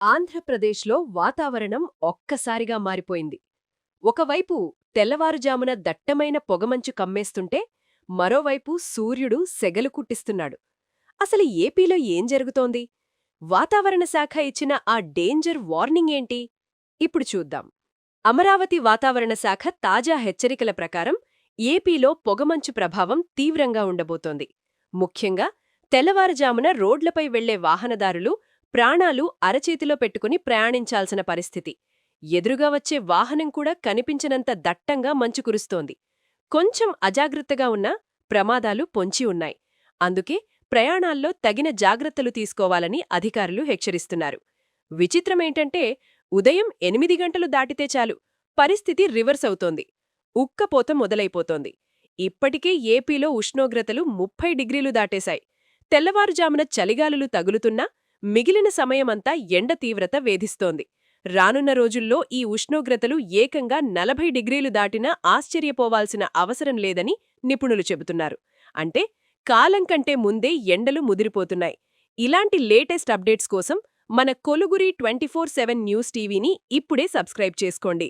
ఆంధ్రప్రదేశ్లో వాతావరణం ఒక్కసారిగా మారిపోయింది. ఒకవైపు తెల్లవారుజామున దట్టమైన పొగమంచు కమ్మేస్తుంటే, మరోవైపు సూర్యుడు సెగలు కుట్టిస్తున్నాడు. అసలు ఏపీలో ఏం జరుగుతోంది? వాతావరణ శాఖ ఇచ్చిన ఆ డేంజర్ వార్నింగ్ ఏంటి? ఇప్పుడు చూద్దాం. అమరావతి వాతావరణ శాఖ తాజా హెచ్చరికల ప్రకారం ఏపీలో పొగమంచు ప్రభావం తీవ్రంగా ఉండబోతోంది. ముఖ్యంగా తెల్లవారుజామున రోడ్లపై వెళ్లే వాహనదారులు ప్రాణాలు అరచేతిలో పెట్టుకుని ప్రయాణించాల్సిన పరిస్థితి. ఎదురుగా వచ్చే వాహనం కూడా కనిపించనంత దట్టంగా మంచు కురుస్తోంది. కొంచెం అజాగ్రత్తగా ఉన్నా ప్రమాదాలు పొంచి ఉన్నాయి. అందుకే ప్రయాణాల్లో తగిన జాగ్రత్తలు తీసుకోవాలని అధికారులు హెచ్చరిస్తున్నారు. విచిత్రమేంటంటే ఉదయం 8 గంటలు దాటితే చాలు పరిస్థితి రివర్స్ అవుతోంది. ఉక్కపోత మొదలైపోతోంది. ఇప్పటికే ఏపీలో ఉష్ణోగ్రతలు 30 డిగ్రీలు దాటేశాయి. తెల్లవారుజామున చలిగాలులు తగులుతున్నా మిగిలిన సమయమంతా ఎండ తీవ్రత వేధిస్తోంది. రానున్న రోజుల్లో ఈ ఉష్ణోగ్రతలు ఏకంగా 40 డిగ్రీలు దాటినా ఆశ్చర్యపోవాల్సిన అవసరం లేదని నిపుణులు చెబుతున్నారు. అంటే కాలం కంటే ముందే ఎండలు ముదిరిపోతున్నాయి. ఇలాంటి లేటెస్ట్ అప్డేట్స్ కోసం మన కొలుగురి 24/7 న్యూస్ టీవీని ఇప్పుడే సబ్స్క్రైబ్ చేసుకోండి.